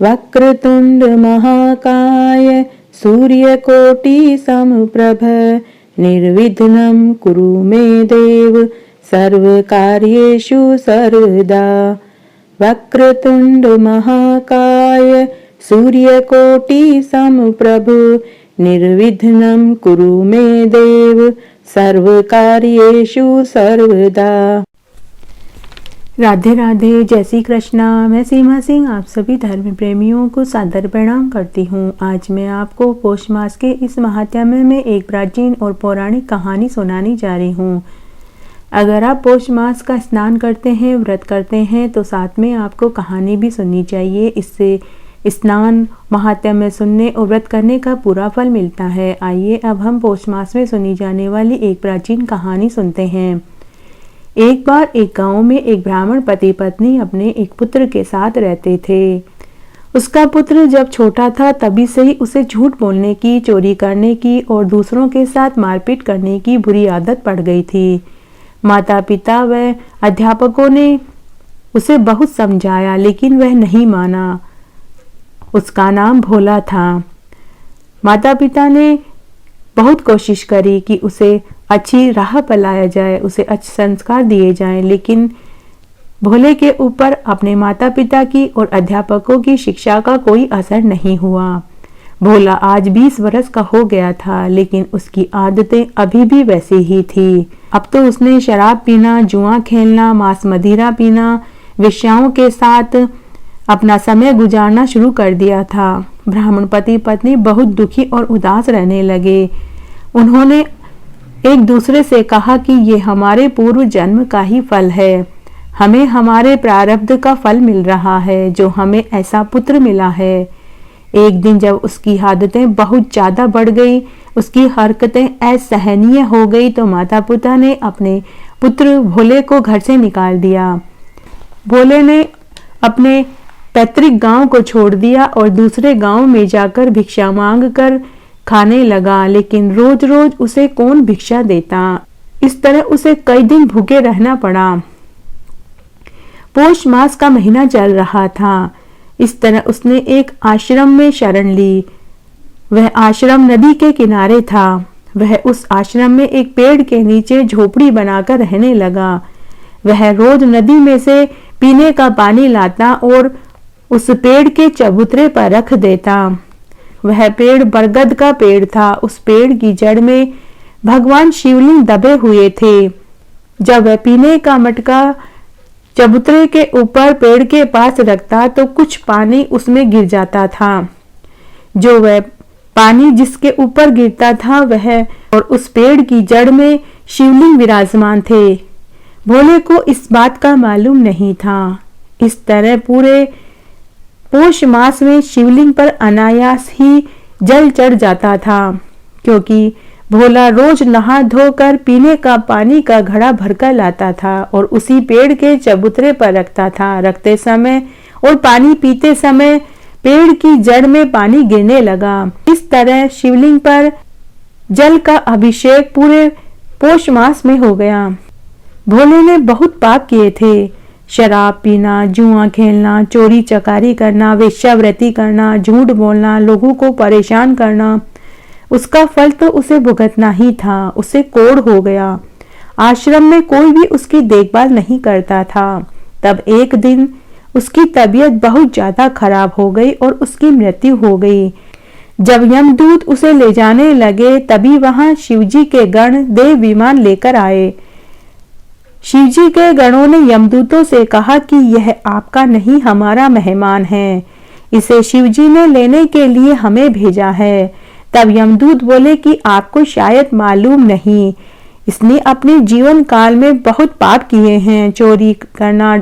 वक्रतुंड महाकाय सूर्यकोटि समप्रभ निर्विघ्नं कुरु मे देव सर्वकार्येषु सर्वदा। वक्रतुंड महाकाय सूर्यकोटि समप्रभ निर्विघ्नं कुरु मे देव सर्वकार्येषु सर्वदा। राधे राधे, जय श्री कृष्णा। मैं सीमा सिंह आप सभी धर्म प्रेमियों को सादर प्रणाम करती हूँ। आज मैं आपको पौष मास के इस महात्म्य में एक प्राचीन और पौराणिक कहानी सुनाने जा रही हूँ। अगर आप पौष मास का स्नान करते हैं, व्रत करते हैं, तो साथ में आपको कहानी भी सुननी चाहिए। इससे स्नान महात्म्य सुनने और व्रत करने का पूरा फल मिलता है। आइए अब हम पौष मास में सुनी जाने वाली एक प्राचीन कहानी सुनते हैं। एक बार एक गांव में एक ब्राह्मण पति पत्नी अपने एक पुत्र के साथ रहते थे। उसका पुत्र जब छोटा था तभी से ही उसे झूठ बोलने की, चोरी करने की और दूसरों के साथ मारपीट करने की बुरी आदत पड़ गई थी। माता पिता व अध्यापकों ने उसे बहुत समझाया लेकिन वह नहीं माना। उसका नाम भोला था। माता पिता ने बहुत कोशिश करी कि उसे अच्छी राह पर लाया जाए, उसे अच्छे संस्कार दिए जाएं, लेकिन भोले के ऊपर अपने माता पिता की और अध्यापकों की शिक्षा का कोई असर नहीं हुआ। भोला आज 20 वर्ष का हो गया था, लेकिन उसकी आदतें अभी भी वैसी ही थी। अब तो उसने शराब पीना, जुआ खेलना, मांस मदिरा पीना, वेश्याओं के साथ अपना समय गुजारना शुरू कर दिया था। ब्राह्मण पति पत्नी बहुत दुखी और उदास रहने लगे। उन्होंने एक दूसरे से कहा कि ये हमारे पूर्व जन्म का ही फल है। हमें हमारे प्रारब्ध का फल मिल रहा है जो हमें ऐसा पुत्र मिला है। एक दिन जब उसकी आदतें बहुत ज्यादा बढ़ गई, उसकी हरकतें असहनीय हो गई, तो माता पिता ने अपने पुत्र भोले को घर से निकाल दिया। भोले ने अपने पैतृक गांव को छोड़ दिया और दूसरे गांव में जाकर भिक्षा मांग कर खाने लगा, लेकिन रोज रोज उसे कौन भिक्षा देता। इस तरह उसे कई दिन भूखे रहना पड़ा। पौष मास का महीना चल रहा था। इस तरह उसने एक आश्रम में शरण ली। वह आश्रम नदी के किनारे था। वह उस आश्रम में एक पेड़ के नीचे झोपड़ी बनाकर रहने लगा। वह रोज नदी में से पीने का पानी लाता और उस पेड़ के चबूतरे पर रख देता। वह पेड़ बरगद का पेड़ था। उस पेड़ की जड़ में भगवान शिवलिंग दबे हुए थे। जब वह पीने का मटका चबूतरे के ऊपर पेड़ के पास रखता तो कुछ पानी उसमें गिर जाता था। जो वह पानी जिसके ऊपर गिरता था वह और उस पेड़ की जड़ में शिवलिंग विराजमान थे। भोले को इस बात का मालूम नहीं था। इस तरह पूरे पौष मास में शिवलिंग पर अनायास ही जल चढ़ जाता था, क्योंकि भोला रोज नहा धोकर पीने का पानी का घड़ा भरकर लाता था और उसी पेड़ के चबूतरे पर रखता था। रखते समय और पानी पीते समय पेड़ की जड़ में पानी गिरने लगा। इस तरह शिवलिंग पर जल का अभिषेक पूरे पौष मास में हो गया। भोले ने बहुत पाप किए थे। शराब पीना, जुआ खेलना, चोरी चकारी करना, वेश्यावृत्ति करना, झूठ बोलना, लोगों को परेशान करना, उसका फल तो उसे भुगतना ही था। उसे कोढ़ हो गया। आश्रम में कोई भी उसकी देखभाल नहीं करता था। तब एक दिन उसकी तबीयत बहुत ज्यादा खराब हो गई और उसकी मृत्यु हो गई। जब यमदूत उसे ले जाने लगे तभी वहां शिवजी के गण देव विमान लेकर आए। शिवजी के गणों ने यमदूतों से कहा कि यह आपका नहीं, हमारा मेहमान है। इसे शिवजी ने लेने के लिए हमें भेजा है। तब यमदूत बोले कि आपको शायद मालूम नहीं, इसने अपने जीवन काल में बहुत पाप किए हैं। चोरी करना,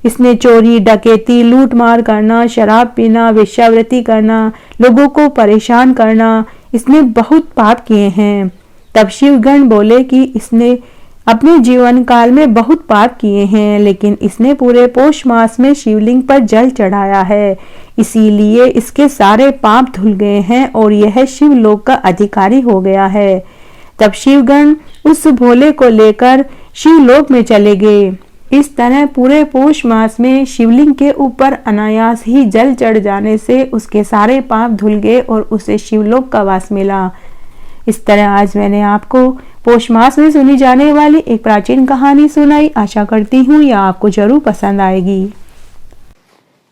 इसने चोरी, डकैती, लूट मार करना, शराब पीना, वेश्यावृत्ति करना, लोगों को परेशान करना, इसने बहुत पाप किए हैं। तब शिवगण बोले कि इसने अपने जीवन काल में बहुत पाप किए हैं, लेकिन इसने पूरे पौष मास में शिवलिंग पर जल चढ़ाया है, इसीलिए इसके सारे पाप धुल गए हैं और यह शिवलोक का अधिकारी हो गया है। तब शिवगण उस भोले को लेकर शिवलोक में चले गए। इस तरह पूरे पौष मास में शिवलिंग के ऊपर अनायास ही जल चढ़ जाने से उसके सारे पाप धुल गए और उसे शिवलोक का वास मिला। इस तरह आज मैंने आपको पौष मास में सुनी जाने वाली एक प्राचीन कहानी सुनाई। आशा करती हूँ यह आपको जरूर पसंद आएगी।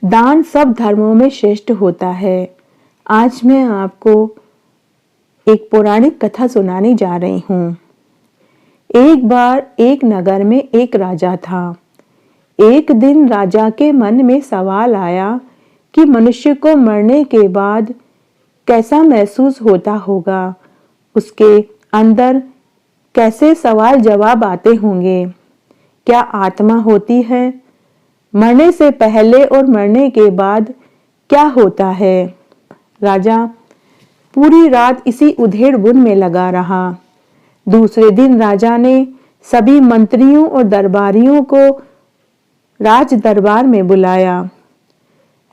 दान सब धर्मों में श्रेष्ठ होता है। आज मैं आपको एक पौराणिक कथा सुनाने जा रही हूँ। एक बार एक नगर में एक राजा था। एक दिन राजा के मन में सवाल आया कि मनुष्य को मरने के बाद कैसा महसूस होता होगा, उसके अंदर कैसे सवाल जवाब आते होंगे। क्या आत्मा होती है? मरने से पहले और मरने के बाद क्या होता है? राजा पूरी रात इसी उधेड़-बुन में लगा रहा। दूसरे दिन राजा ने सभी मंत्रियों और दरबारियों को राज दरबार में बुलाया।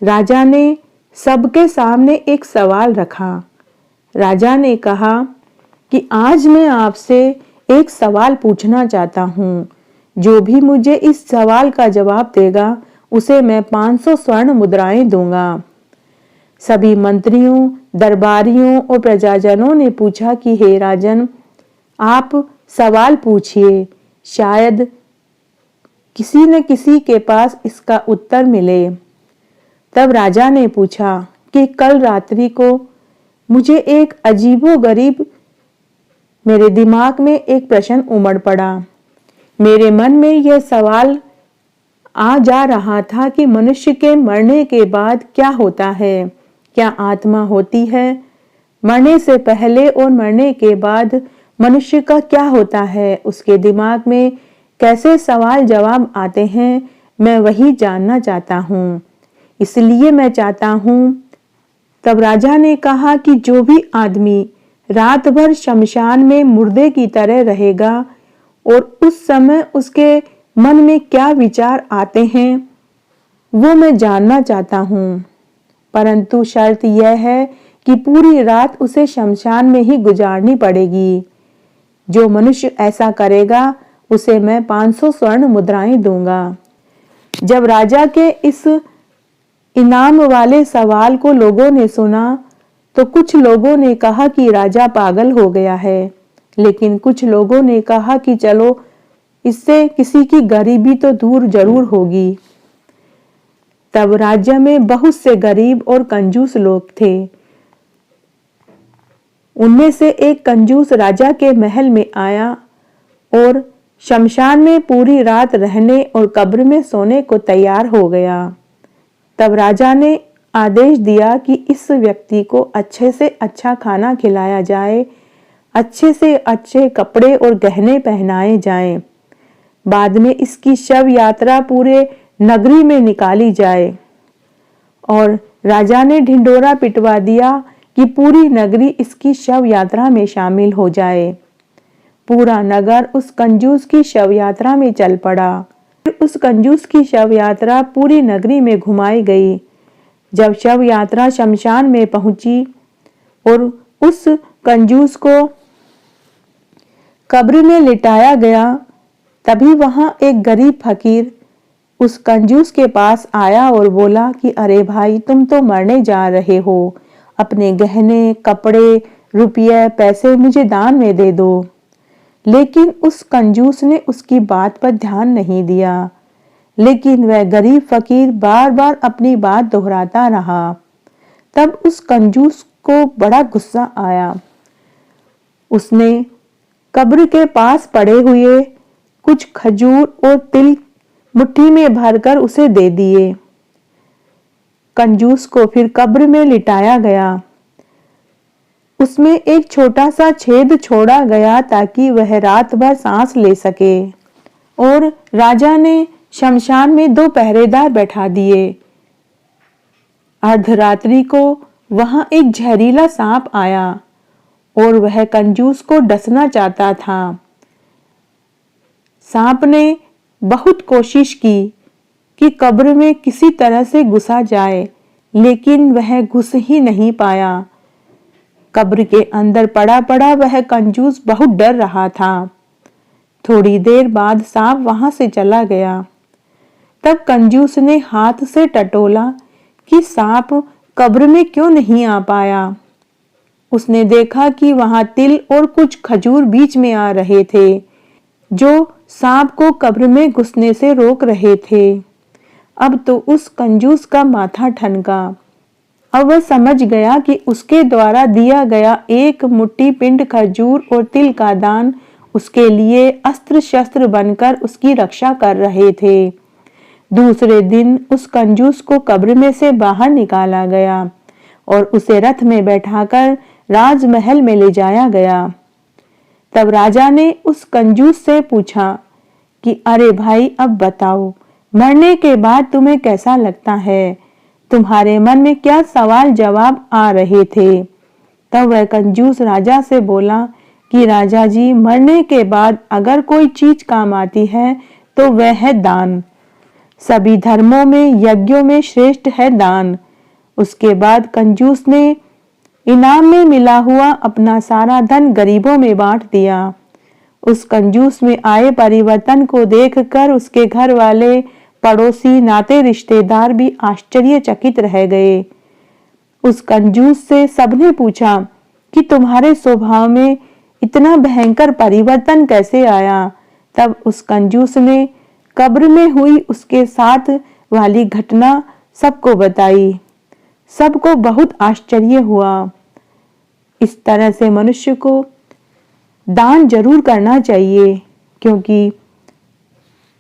राजा ने सबके सामने एक सवाल रखा। राजा ने कहा कि आज मैं आपसे एक सवाल पूछना चाहता हूँ। जो भी मुझे इस सवाल का जवाब देगा उसे मैं 500 स्वर्ण मुद्राएं दूंगा। सभी मंत्रियों, दरबारियों और प्रजाजनों ने पूछा कि हे राजन, आप सवाल पूछिए, शायद किसी न किसी के पास इसका उत्तर मिले। तब राजा ने पूछा कि कल रात्रि को मुझे एक अजीबोगरीब मेरे दिमाग में एक प्रश्न उमड़ पड़ा। मेरे मन में यह सवाल आ जा रहा था कि मनुष्य के मरने के बाद क्या होता है? क्या आत्मा होती है? मरने से पहले और मरने के बाद मनुष्य का क्या होता है? उसके दिमाग में कैसे सवाल जवाब आते हैं? मैं वही जानना चाहता हूँ, इसलिए मैं चाहता हूँ। तब राजा ने कहा कि जो भी आदमी रात भर शमशान में मुर्दे की तरह रहेगा और उस समय उसके मन में क्या विचार आते हैं वो मैं जानना चाहता हूँ, परंतु शर्त यह है कि पूरी रात उसे शमशान में ही गुजारनी पड़ेगी। जो मनुष्य ऐसा करेगा उसे मैं 500 स्वर्ण मुद्राएं दूंगा। जब राजा के इस इनाम वाले सवाल को लोगों ने सुना तो कुछ लोगों ने कहा कि राजा पागल हो गया है, लेकिन कुछ लोगों ने कहा कि चलो इससे किसी की गरीबी तो दूर जरूर होगी। तब राज्य में बहुत से गरीब और कंजूस लोग थे। उनमें से एक कंजूस राजा के महल में आया और शमशान में पूरी रात रहने और कब्र में सोने को तैयार हो गया। तब राजा ने आदेश दिया कि इस व्यक्ति को अच्छे से अच्छा खाना खिलाया जाए, अच्छे से अच्छे कपड़े और गहने पहनाए जाएं। बाद में इसकी शव यात्रा पूरे नगरी में निकाली जाए। और राजा ने ढिंडोरा पिटवा दिया कि पूरी नगरी इसकी शव यात्रा में शामिल हो जाए। पूरा नगर उस कंजूस की शव यात्रा में चल पड़ा। उस कंजूस की शव यात्रा पूरी नगरी में घुमाई गई। जब शव यात्रा शमशान में पहुंची और उस कंजूस को कब्र में लिटाया गया, तभी वहां एक गरीब फकीर उस कंजूस के पास आया और बोला कि अरे भाई, तुम तो मरने जा रहे हो, अपने गहने, कपड़े, रुपये, पैसे मुझे दान में दे दो। लेकिन उस कंजूस ने उसकी बात पर ध्यान नहीं दिया, लेकिन वह गरीब फकीर बार बार अपनी बात दोहराता रहा। तब उस कंजूस को बड़ा गुस्सा आया। उसने कब्र के पास पड़े हुए कुछ खजूर और तिल मुट्ठी में भरकर उसे दे दिए। कंजूस को फिर कब्र में लिटाया गया। उसमें एक छोटा सा छेद छोड़ा गया ताकि वह रात भर सांस ले सके। और राजा ने शमशान में 2 पहरेदार बैठा दिए। अर्धरात्रि को वहां एक जहरीला सांप आया और वह कंजूस को डसना चाहता था। सांप ने बहुत कोशिश की कि कब्र में किसी तरह से घुसा जाए, लेकिन वह घुस ही नहीं पाया। कब्र के अंदर पड़ा पड़ा वह कंजूस बहुत डर रहा था। थोड़ी देर बाद सांप वहां से चला गया। तब कंजूस ने हाथ से टटोला कि सांप कब्र में क्यों नहीं आ पाया। उसने देखा कि वहां तिल और कुछ खजूर बीच में आ रहे थे, जो सांप को कब्र में घुसने से रोक रहे थे। अब तो उस कंजूस का माथा ठनका। अब वह समझ गया कि उसके द्वारा दिया गया एक मुट्ठी पिंड खजूर और तिल का दान उसके लिए अस्त्र शस्त्र बनकर उसकी रक्षा कर रहे थे। दूसरे दिन उस कंजूस को कब्र में से बाहर निकाला गया और उसे रथ में बैठाकर राजमहल में ले जाया गया। तब राजा ने उस कंजूस से पूछा कि अरे भाई, अब बताओ, मरने के बाद तुम्हें कैसा लगता है? तुम्हारे मन में क्या सवाल जवाब आ रहे थे? तब वह कंजूस राजा से बोला कि राजा जी, मरने के बाद अगर कोई चीज काम आती है तो वह है दान। सभी धर्मों में, यज्ञों में श्रेष्ठ है दान। उसके बाद कंजूस ने इनाम में मिला हुआ अपना सारा धन गरीबों में बांट दिया। उस कंजूस में आए परिवर्तन को देखकर उसके घर वाले, पड़ोसी, नाते रिश्तेदार भी आश्चर्यचकित रह गए। उस कंजूस से सबने पूछा कि तुम्हारे स्वभाव में इतना भयंकर परिवर्तन कैसे आया? तब उस कंजूस ने कब्र में हुई उसके साथ वाली घटना सबको बताई। सबको बहुत आश्चर्य हुआ। इस तरह से मनुष्य को दान जरूर करना चाहिए, क्योंकि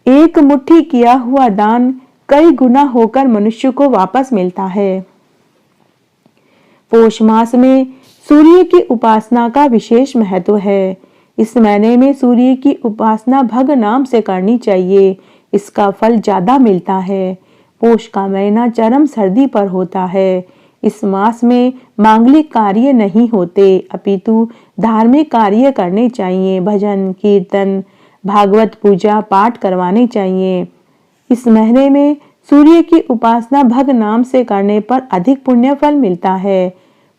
एक मुट्ठी किया हुआ दान कई गुना होकर मनुष्य को वापस मिलता है। पौष मास में सूर्य की उपासना का विशेष महत्व है। इस महीने में सूर्य की उपासना भग नाम से करनी चाहिए। इसका फल ज्यादा मिलता है। पौष का महीना चरम सर्दी पर होता है। इस मास में मांगलिक कार्य नहीं होते, अपितु धार्मिक कार्य करने चाहिए। भजन, कीर्तन, भागवत पूजा पाठ करवाने चाहिए। इस महीने में सूर्य की उपासना भग नाम से करने पर अधिक पुण्य फल मिलता है।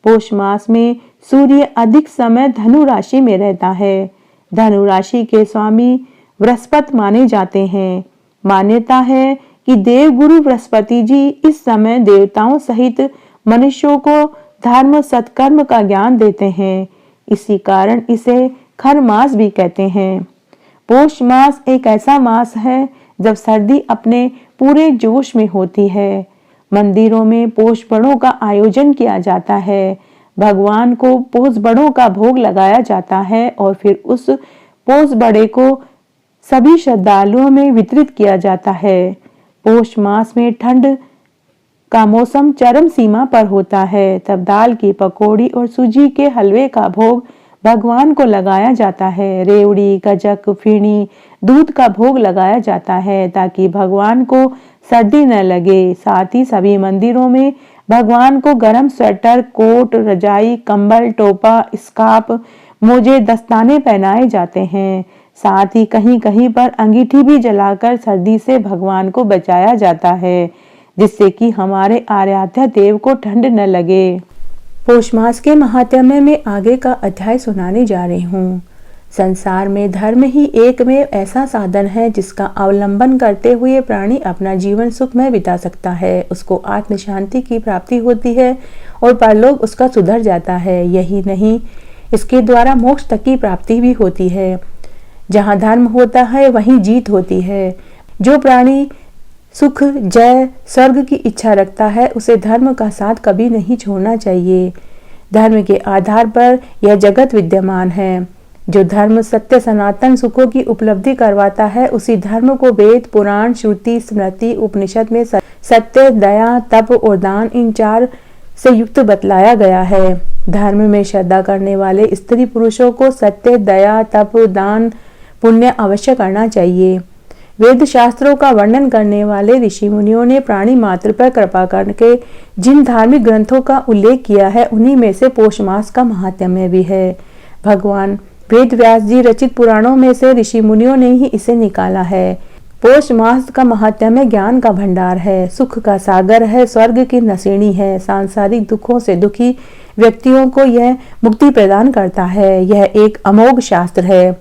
पौष मास में सूर्य अधिक समय धनु राशि में रहता है। धनु राशि के स्वामी बृहस्पति माने जाते हैं। मान्यता है कि देवगुरु बृहस्पति जी इस समय देवताओं सहित मनुष्यों को धर्म सत्कर्म का ज्ञान देते हैं। इसी कारण इसे खर मास भी कहते हैं। पौष मास एक ऐसा मास है जब सर्दी अपने पूरे जोश में होती है। मंदिरों में पौष बड़ों का आयोजन किया जाता है। भगवान को पौष बड़ों का भोग लगाया जाता है और फिर उस पौष बड़े को सभी श्रद्धालुओं में वितरित किया जाता है। पौष मास में ठंड का मौसम चरम सीमा पर होता है। तब दाल की पकौड़ी और सूजी के हलवे का भोग भगवान को लगाया जाता है। रेवड़ी, गजक, फीणी, दूध का भोग लगाया जाता है ताकि भगवान को सर्दी न लगे। साथ ही सभी मंदिरों में भगवान को गर्म स्वेटर, कोट, रजाई, कंबल, टोपा, स्कार्फ, मोजे, दस्ताने पहनाए जाते हैं। साथ ही कहीं कहीं पर अंगीठी भी जलाकर सर्दी से भगवान को बचाया जाता है, जिससे कि हमारे आराध्य देव को ठंड न लगे। पौष मास के महात्म्य में आगे का अध्याय सुनाने जा रही हूँ। संसार में धर्म ही एकमेव ऐसा साधन है जिसका अवलंबन करते हुए प्राणी अपना जीवन सुखमय बिता सकता है। उसको आत्म शांति की प्राप्ति होती है और परलोक उसका सुधर जाता है। यही नहीं, इसके द्वारा मोक्ष तक की प्राप्ति भी होती है। जहाँ धर्म होता है वहीं जीत होती है। जो प्राणी सुख, जय, स्वर्ग की इच्छा रखता है उसे धर्म का साथ कभी नहीं छोड़ना चाहिए। धर्म के आधार पर यह जगत विद्यमान है। जो धर्म सत्य सनातन सुखों की उपलब्धि करवाता है, उसी धर्म को वेद, पुराण, श्रुति, स्मृति, उपनिषद में सत्य, दया, तप और दान, इन चार से युक्त बतलाया गया है। धर्म में श्रद्धा करने वाले स्त्री पुरुषों को सत्य, दया, तप, दान, पुण्य अवश्य करना चाहिए। वेद शास्त्रों का वर्णन करने वाले ऋषि मुनियों ने प्राणी मात्र पर कृपा करके जिन धार्मिक ग्रंथों का उल्लेख किया है, उन्हीं में से पौष मास का महात्म्य भी है। भगवान वेद व्यास जी रचित पुराणों में से ऋषि मुनियों ने ही इसे निकाला है। पौष मास का महात्म्य ज्ञान का भंडार है, सुख का सागर है, स्वर्ग की नसीणी है। सांसारिक दुखों से दुखी व्यक्तियों को यह मुक्ति प्रदान करता है। यह एक अमोघ शास्त्र है।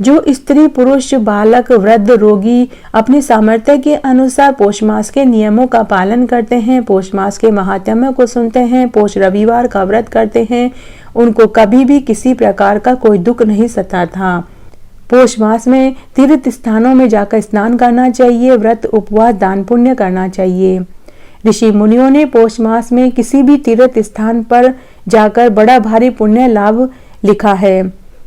जो स्त्री, पुरुष, बालक, वृद्ध, रोगी अपनी सामर्थ्य के अनुसार पौष मास के नियमों का पालन करते हैं, पौष मास के महात्म्य को सुनते हैं, पौष रविवार का व्रत करते हैं, उनको कभी भी किसी प्रकार का कोई दुख नहीं सता था। पौष मास में तीर्थ स्थानों में जाकर स्नान करना चाहिए, व्रत, उपवास, दान पुण्य करना चाहिए। ऋषि मुनियों ने पौष मास में किसी भी तीर्थ स्थान पर जाकर बड़ा भारी पुण्य लाभ लिखा है।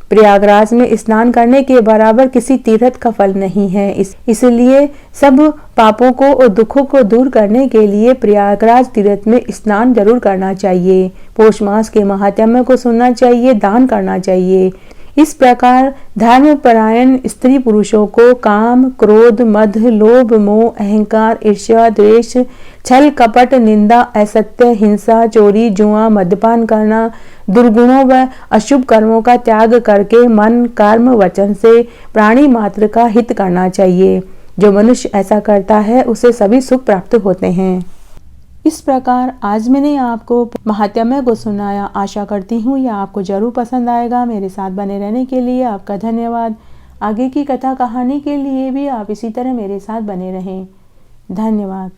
प्रयागराज में स्नान करने के बराबर किसी तीर्थ का फल नहीं है। इसलिए सब पापों को और दुखों को दूर करने के लिए प्रयागराज तीर्थ में स्नान जरूर करना चाहिए। पौष मास के महात्म्य को सुनना चाहिए, दान करना चाहिए। इस प्रकार धर्मपरायण स्त्री पुरुषों को काम, क्रोध, मद, लोभ, मोह, अहंकार, ईर्ष्या, द्वेष, छल, कपट, निंदा, असत्य, हिंसा, चोरी, जुआ, मद्यपान करना, दुर्गुणों व अशुभ कर्मों का त्याग करके मन, कर्म, वचन से प्राणी मात्र का हित करना चाहिए। जो मनुष्य ऐसा करता है उसे सभी सुख प्राप्त होते हैं। इस प्रकार आज मैंने आपको महात्म्य को सुनाया। आशा करती हूँ यह आपको जरूर पसंद आएगा। मेरे साथ बने रहने के लिए आपका धन्यवाद। आगे की कथा कहानी के लिए भी आप इसी तरह मेरे साथ बने रहें। धन्यवाद।